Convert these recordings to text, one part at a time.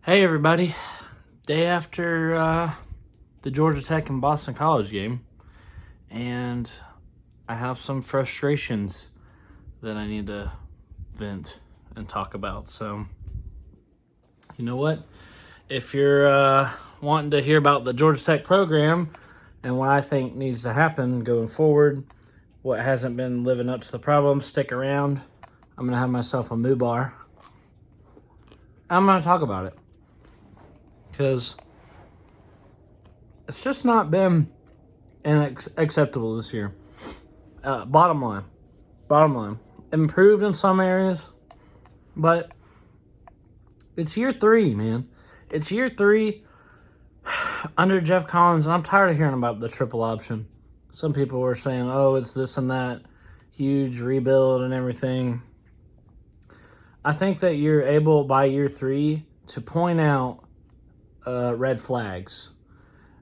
Hey everybody, day after the Georgia Tech and Boston College game, and I have some frustrations that I need to vent and talk about. So, you know what? If you're wanting to hear about the Georgia Tech program and what I think needs to happen going forward, what hasn't been living up to the problem, stick around. I'm going to have myself a moo bar. I'm going to talk about it. Because it's just not been acceptable this year. Bottom line, improved in some areas, but it's year 3, man. It's year 3 under Jeff Collins, and I'm tired of hearing about the triple option. Some people were saying, oh, it's this and that, huge rebuild and everything. I think that you're able, by year 3, to point out red flags.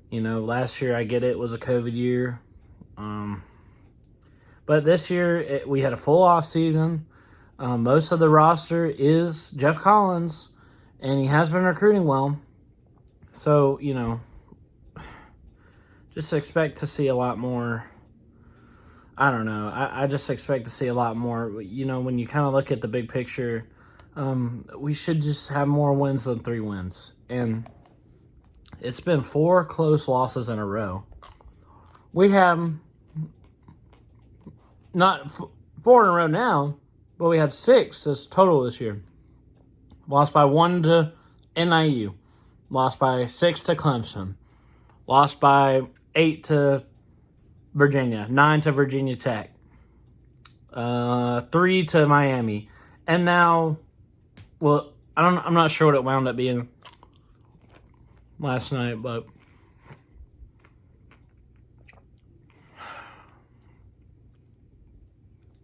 You know, last year, I get it, was a COVID year. But this year, we had a full off season. Most of the roster is Jeff Collins, and he has been recruiting well. So, you know, just expect to see a lot more. I don't know. I just expect to see a lot more. You know, when you kind of look at the big picture, we should just have more wins than 3 wins. And it's been 4 close losses in a row. We have not 4 in a row now, but we had 6 as total this year. Lost by 1 to NIU. Lost by 6 to Clemson. Lost by 8 to Virginia. 9 to Virginia Tech. 3 to Miami. And now, well, I'm not sure what it wound up being last night, but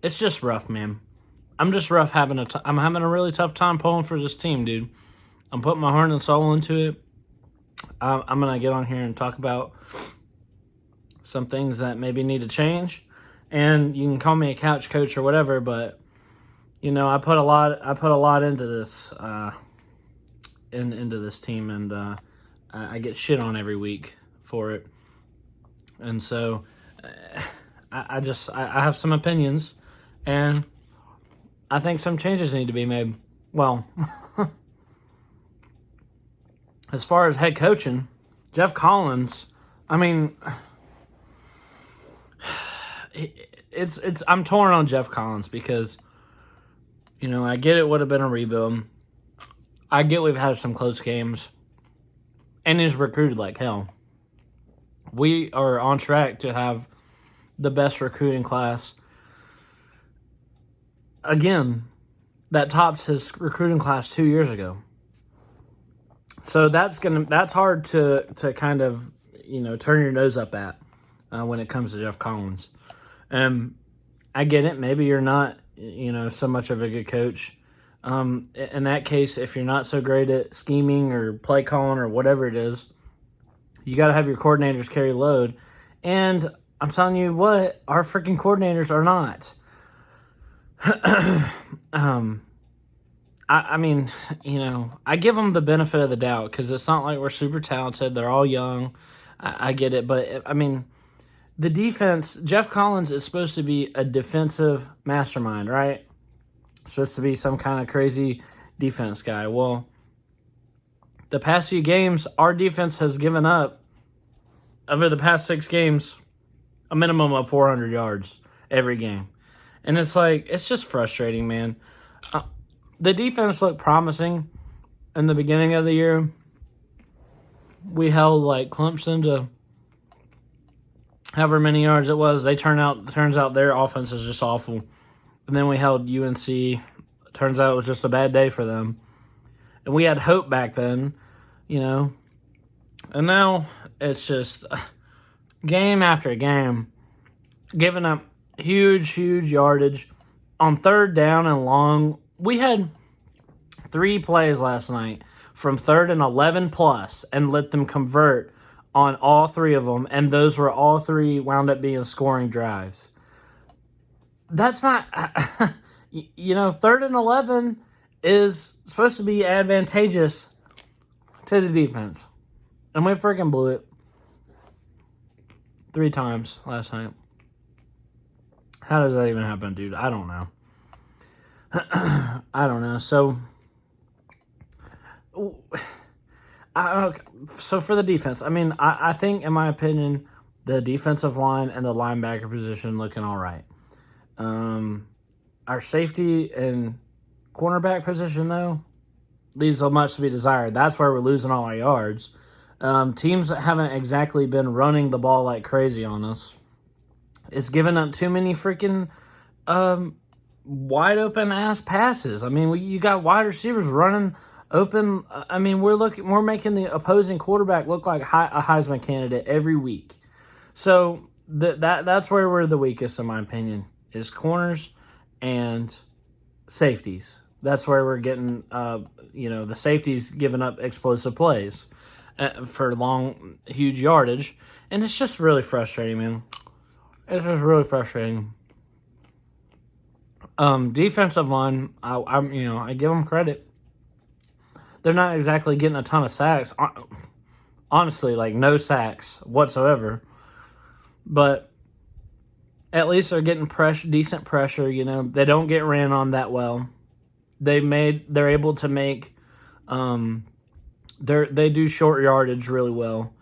it's just rough, man. I'm just rough I'm having a really tough time pulling for this team, dude. I'm putting my heart and soul into it. I'm going to get on here and talk about some things that maybe need to change. And you can call me a couch coach or whatever, but you know, I put a lot into this into this team, and I get shit on every week for it. And so I have some opinions, and I think some changes need to be made. Well, as far as head coaching, Jeff Collins, I mean, I'm torn on Jeff Collins because, you know, I get it would have been a rebuild. I get we've had some close games. And he's recruited like hell. We are on track to have the best recruiting class. Again, that tops his recruiting class 2 years ago. So that's hard to kind of, you know, turn your nose up at when it comes to Jeff Collins. I get it. Maybe you're not, you know, so much of a good coach. In that case, if you're not so great at scheming or play calling or whatever it is, you got to have your coordinators carry load. And I'm telling you what, our freaking coordinators are not. I mean, you know, I give them the benefit of the doubt because it's not like we're super talented. They're all young. I get it. But, I mean, the defense, Jeff Collins is supposed to be a defensive mastermind, right? Supposed to be some kind of crazy defense guy. Well, the past few games, our defense has given up, over the past 6 games, a minimum of 400 yards every game. And it's like, it's just frustrating, man. The defense looked promising in the beginning of the year. We held like Clemson to however many yards it was. Turns out their offense is just awful. And then we held UNC. Turns out it was just a bad day for them. And we had hope back then, you know. And now it's just game after game, giving up huge yardage on 3rd down and long. We had 3 plays last night from 3rd and 11 plus and let them convert on all 3 of them. And those were all 3 wound up being scoring drives. That's not, you know, 3rd and 11 is supposed to be advantageous to the defense. And we freaking blew it 3 times last night. How does that even happen, dude? I don't know. I don't know. So for the defense, I mean, I think, in my opinion, the defensive line and the linebacker position looking all right. Our safety and cornerback position, though, leaves so much to be desired. That's where we're losing all our yards. Teams that haven't exactly been running the ball like crazy on us. It's given up too many freaking wide open ass passes. I mean, you got wide receivers running open. I mean, we're making the opposing quarterback look like a Heisman candidate every week. So that's where we're the weakest, in my opinion, is corners and safeties. That's where we're getting, the safeties giving up explosive plays for long, huge yardage. And it's just really frustrating, man. It's just really frustrating. Defensive line, I give them credit. They're not exactly getting a ton of sacks. Honestly, like no sacks whatsoever. But at least they're getting decent pressure. They don't get ran on that well. They're able to make. They do short yardage really well.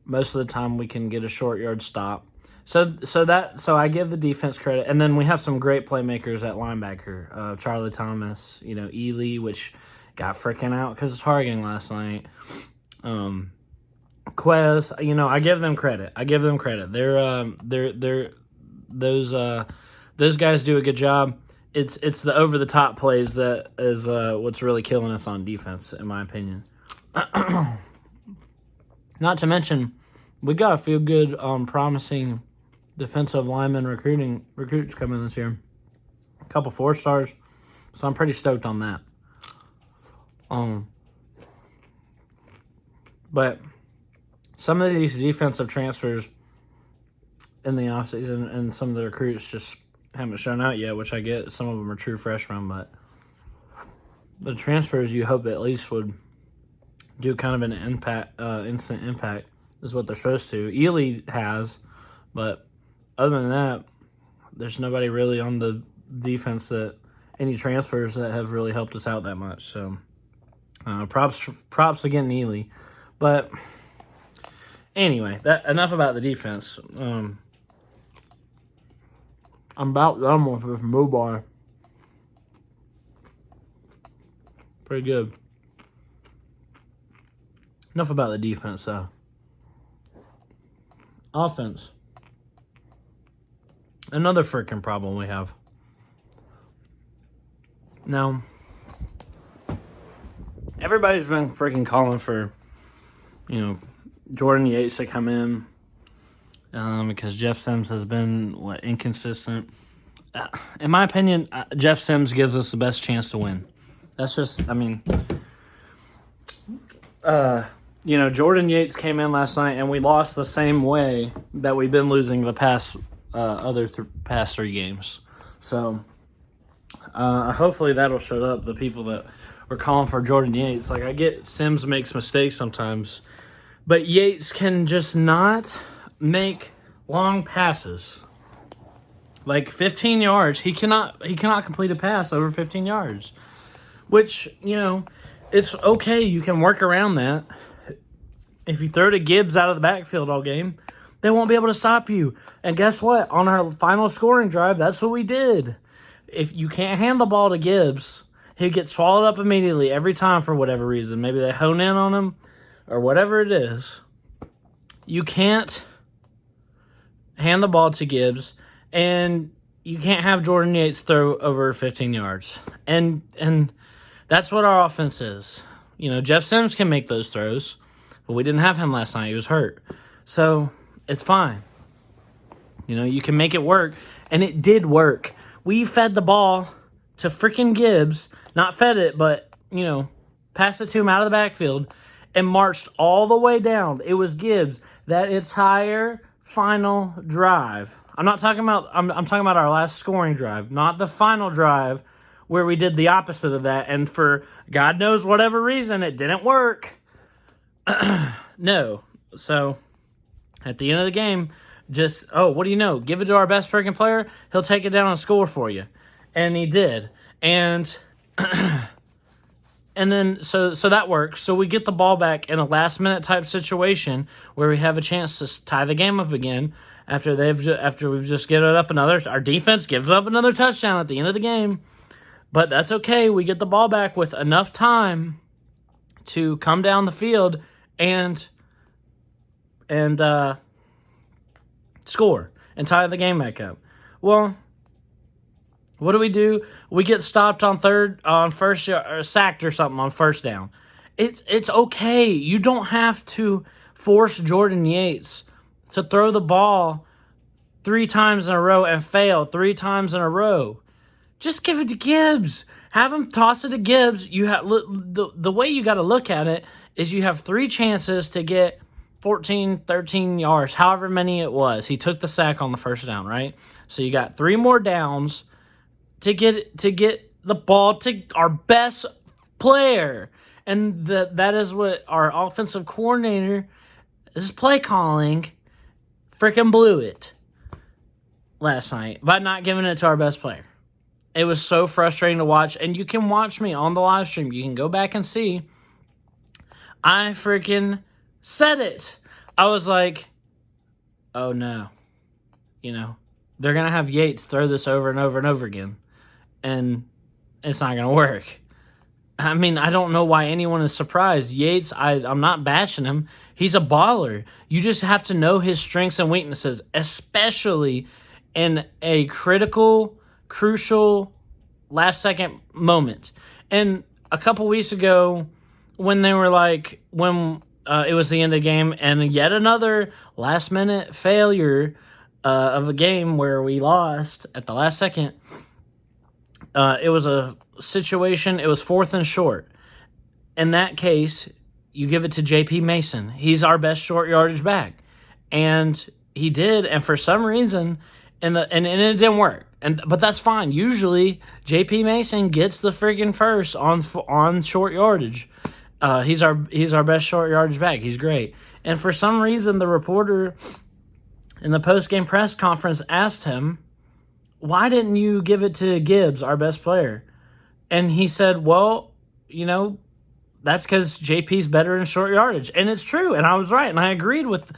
Most of the time, we can get a short yard stop. So I give the defense credit, and then we have some great playmakers at linebacker. Charlie Thomas, Ely, which got freaking out because of targeting last night. Quez, I give them credit. They're those guys do a good job. It's the over the top plays that is what's really killing us on defense, in my opinion. Not to mention, we got a few good, promising defensive lineman recruits coming this year. A couple 4-stars, so I'm pretty stoked on that. But some of these defensive transfers in the offseason and some of the recruits just haven't shown out yet, which I get. Some of them are true freshmen, but the transfers you hope at least would do kind of an instant impact is what they're supposed to. Ely has, but other than that, there's nobody really on the defense any transfers that have really helped us out that much. So props again, Ely. But anyway, enough about the defense. I'm about done with this mobile. Pretty good. Enough about the defense, though. Offense. Another freaking problem we have. Now, everybody's been freaking calling for, Jordan Yates to come in because Jeff Sims has been inconsistent. In my opinion, Jeff Sims gives us the best chance to win. That's just, Jordan Yates came in last night and we lost the same way that we've been losing the past past 3 games. So hopefully that'll shut up the people that were calling for Jordan Yates. Like, I get Sims makes mistakes sometimes, but Yates can just not make long passes. Like 15 yards, he cannot complete a pass over 15 yards. Which, it's okay. You can work around that. If you throw to Gibbs out of the backfield all game, they won't be able to stop you. And guess what? On our final scoring drive, that's what we did. If you can't hand the ball to Gibbs, he gets swallowed up immediately every time for whatever reason. Maybe they hone in on him or whatever it is. You can't hand the ball to Gibbs, and you can't have Jordan Yates throw over 15 yards. And that's what our offense is. Jeff Sims can make those throws, but we didn't have him last night. He was hurt. So it's fine. You can make it work. And it did work. We fed the ball to freaking Gibbs. Not fed it, but, passed it to him out of the backfield and marched all the way down. It was Gibbs that entire final drive. I'm talking about our last scoring drive, not the final drive where we did the opposite of that, and for God knows whatever reason, it didn't work. No. So, at the end of the game, just, what do you know? Give it to our best freaking player. He'll take it down and score for you. And he did. And then, so that works. So we get the ball back in a last-minute type situation where we have a chance to tie the game up again after we've just given it up our defense gives up another touchdown at the end of the game. But that's okay. We get the ball back with enough time to come down the field and score and tie the game back up. Well, what do? We get stopped on first, or sacked or something on first down. It's okay. You don't have to force Jordan Yates to throw the ball 3 times in a row and fail 3 times in a row. Just give it to Gibbs. Have him toss it to Gibbs. You have the way you got to look at it is you have 3 chances to get 14, 13 yards, however many it was. He took the sack on the first down, right? So you got 3 more downs to get the ball to our best player. And that is what our offensive coordinator is play calling. Freaking blew it last night by not giving it to our best player. It was so frustrating to watch. And you can watch me on the live stream. You can go back and see. I freaking said it. I was like, oh no. They're going to have Yates throw this over and over and over again. And it's not going to work. I mean, I don't know why anyone is surprised. Yates, I'm not bashing him. He's a baller. You just have to know his strengths and weaknesses, especially in a critical, crucial, last-second moment. And a couple weeks ago, when they were like, it was the end of the game, and yet another last-minute failure of a game where we lost at the last second, it was a situation, it was 4th and short. In that case, you give it to J.P. Mason. He's our best short yardage back. And he did, and for some reason, and it didn't work. But that's fine. Usually, J.P. Mason gets the freaking first on short yardage. He's our best short yardage back. He's great. And for some reason, the reporter in the post-game press conference asked him, why didn't you give it to Gibbs, our best player? And he said, well, that's because JP's better in short yardage. And it's true, and I was right, and I agreed with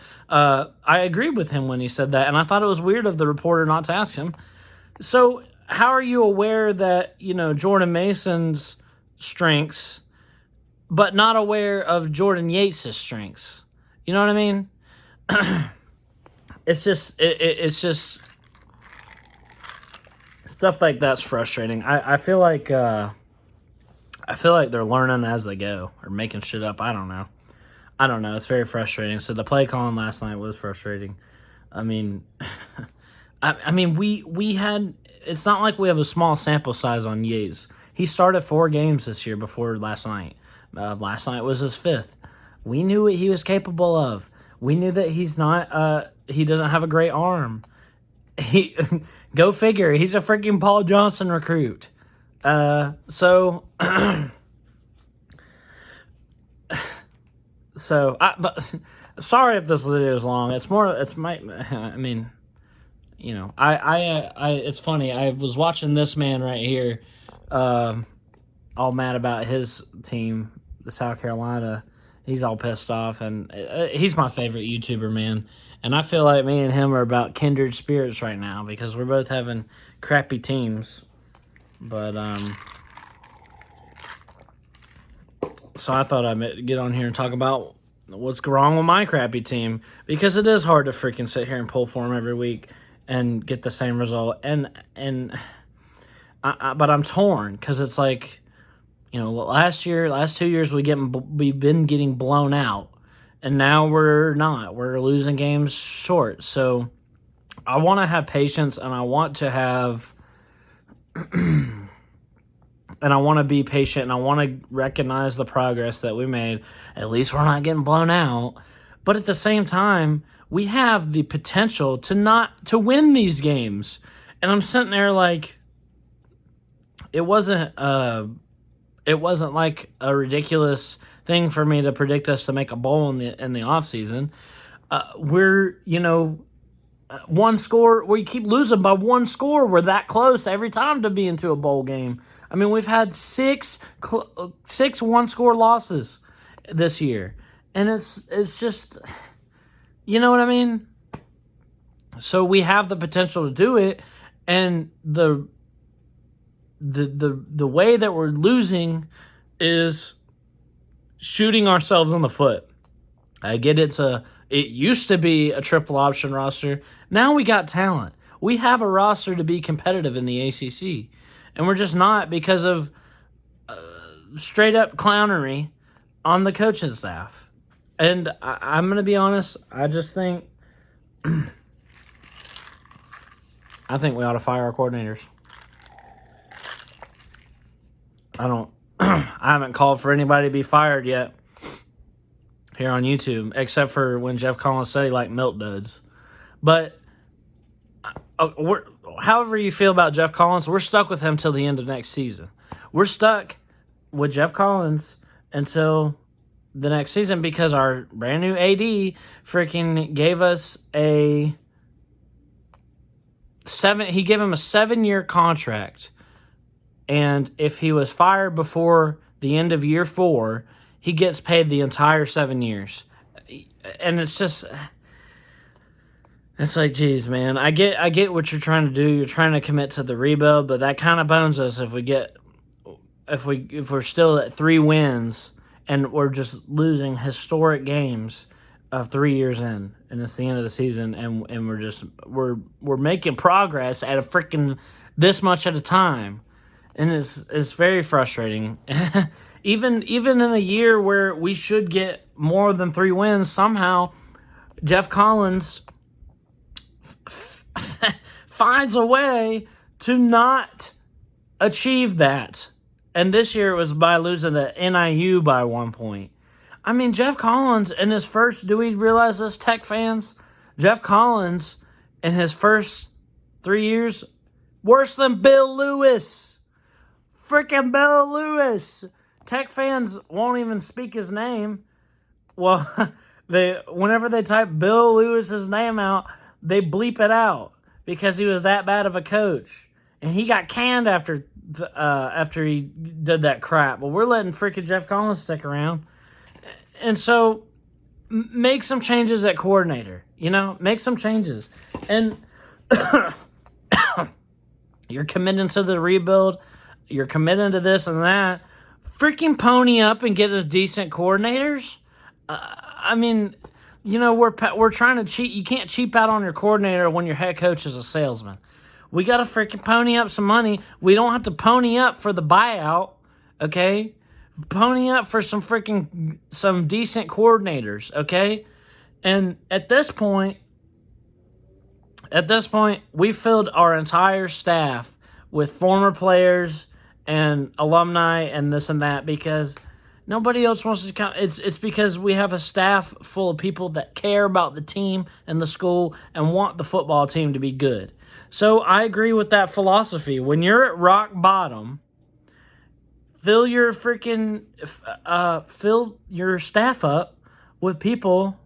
him when he said that, and I thought it was weird of the reporter not to ask him. So how are you aware that, Jordan Mason's strengths, but not aware of Jordan Yates' strengths? You know what I mean? It's just stuff like that's frustrating. I feel like they're learning as they go or making shit up. I don't know. It's very frustrating. So the play calling last night was frustrating. I mean, we had. It's not like we have a small sample size on Yates. He started 4 games this year before last night. Last night was his 5th. We knew what he was capable of. We knew that he's not. He doesn't have a great arm. Go figure. He's a freaking Paul Johnson recruit. So sorry if this video is long. It's funny. I was watching this man right here, all mad about his team, the South Carolina. He's all pissed off, and he's my favorite YouTuber, man. And I feel like me and him are about kindred spirits right now because we're both having crappy teams. But, so I thought I'd get on here and talk about what's wrong with my crappy team, because it is hard to freaking sit here and pull for him every week and get the same result. But I'm torn because it's like, last 2 years we've been getting blown out. And now we're not. We're losing games short. So I want to have patience, and I want to have and I want to be patient, and I want to recognize the progress that we made. At least we're not getting blown out. But at the same time, we have the potential to win these games. And I'm sitting there like, it wasn't like a ridiculous thing for me to predict us to make a bowl in the offseason. We're, one score. We keep losing by one score. We're that close every time to be into a bowl game. I mean, we've had six one-score losses this year, and it's just, you know what I mean? So we have the potential to do it, and the way that we're losing is shooting ourselves in the foot. I get it used to be a triple option roster. Now we got talent. We have a roster to be competitive in the ACC, and we're just not because of straight up clownery on the coaching staff. And I'm going to be honest, I just think I think we ought to fire our coordinators. I haven't called for anybody to be fired yet here on YouTube, except for when Jeff Collins said he liked milk duds. But however you feel about Jeff Collins, we're stuck with him till the end of next season. We're stuck with Jeff Collins until the next season because our brand new AD freaking gave us he gave him a 7-year contract. And if he was fired before the end of year 4, he gets paid the entire 7 years. And it's like, geez, man, I get what you're trying to do. You're trying to commit to the rebuild, but that kind of bones us if we're still at 3 wins and we're just losing historic games of 3 years in, and it's the end of the season, and we're making progress at a freaking this much at a time. And it's very frustrating. even in a year where we should get more than 3 wins, somehow Jeff Collins finds a way to not achieve that. And this year it was by losing to NIU by 1 point. I mean, Jeff Collins in his first, do we realize this, Tech fans? Jeff Collins in his first 3 years, worse than Bill Lewis. Freaking Bill Lewis. Tech fans won't even speak his name. Well, whenever they type Bill Lewis's name out, they bleep it out because he was that bad of a coach. And he got canned after he did that crap. Well, we're letting freaking Jeff Collins stick around. And so make some changes at coordinator. Make some changes. And you're committing to the rebuild. You're committing to this and that. Freaking pony up and get us decent coordinators. I mean, we're trying to cheat. You can't cheap out on your coordinator when your head coach is a salesman. We got to freaking pony up some money. We don't have to pony up for the buyout, okay? Pony up for some decent coordinators, okay? And at this point, we filled our entire staff with former players and alumni and this and that because nobody else wants to come. It's because we have a staff full of people that care about the team and the school and want the football team to be good. So I agree with that philosophy. When you're at rock bottom, fill your staff up with people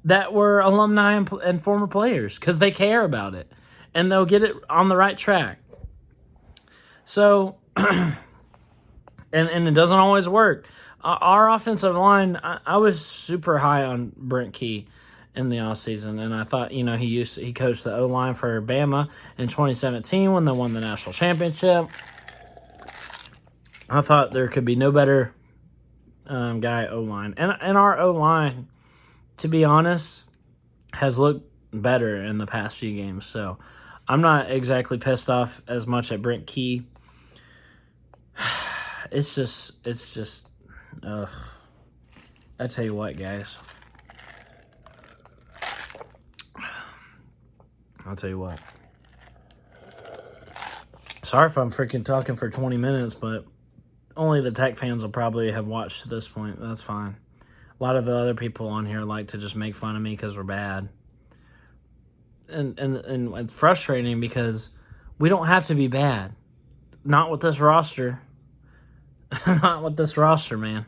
that were alumni and former players because they care about it and they'll get it on the right track. So, and it doesn't always work. Our offensive line, I was super high on Brent Key in the offseason, and I thought, he coached the O-line for Bama in 2017 when they won the national championship. I thought there could be no better guy O-line. And our O-line, to be honest, has looked better in the past few games. So I'm not exactly pissed off as much at Brent Key. It's just, ugh. I tell you what, guys. I'll tell you what. Sorry if I'm freaking talking for 20 minutes, but only the Tech fans will probably have watched to this point. That's fine. A lot of the other people on here like to just make fun of me because we're bad. And it's frustrating because we don't have to be bad. not with this roster. Not with this roster, man.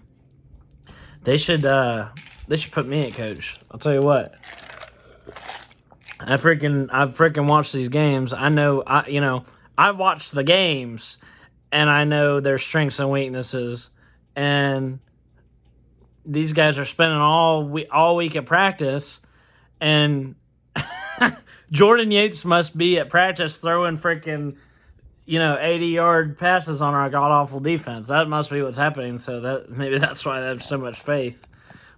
They should put me at coach. I'll tell you what. I've freaking watched these games. I've watched the games, and I know their strengths and weaknesses. And these guys are spending all week at practice, and Jordan Yates must be at practice throwing freaking 80-yard passes on our god-awful defense. That must be what's happening, so maybe that's why they have so much faith.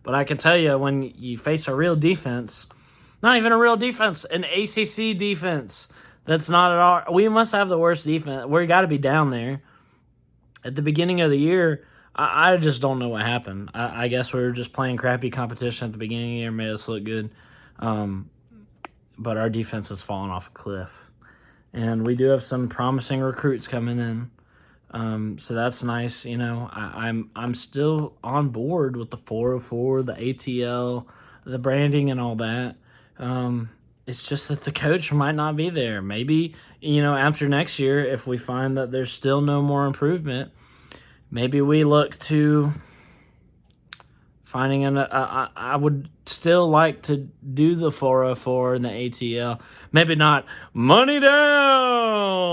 But I can tell you, when you face a real defense, not even a real defense, an ACC defense that's not at all, we must have the worst defense. We got to be down there. At the beginning of the year, I just don't know what happened. I guess we were just playing crappy competition at the beginning of the year, made us look good. But our defense has fallen off a cliff. And we do have some promising recruits coming in. So that's nice. I'm still on board with the 404, the ATL, the branding and all that. It's just that the coach might not be there. Maybe, after next year, if we find that there's still no more improvement, maybe we look to finding I would still like to do the 404 and the ATL. Maybe not money down,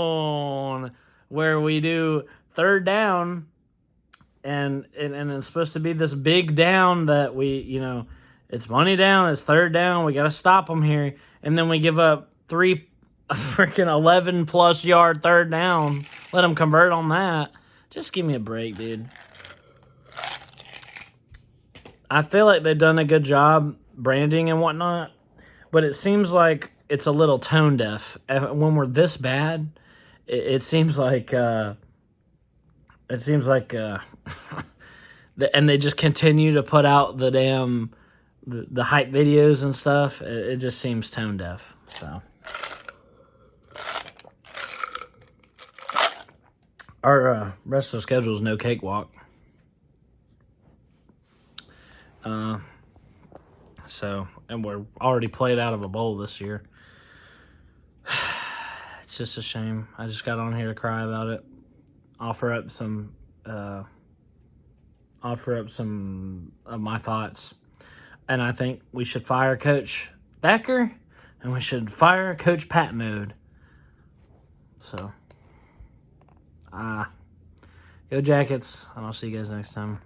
where we do third down, and it's supposed to be this big down that we, it's money down, it's third down, we got to stop them here, and then we give up 3 freaking 11-plus yard third down, let them convert on that. Just give me a break, dude. I feel like they've done a good job branding and whatnot, but it seems like it's a little tone deaf. When we're this bad, it seems like and they just continue to put out the damn the hype videos and stuff. It just seems tone deaf. So our rest of the schedule is no cakewalk. And we're already played out of a bowl this year. It's just a shame. I just got on here to cry about it. Offer up some of my thoughts. And I think we should fire Coach Thacker, and we should fire Coach Patnode. So, go Jackets, and I'll see you guys next time.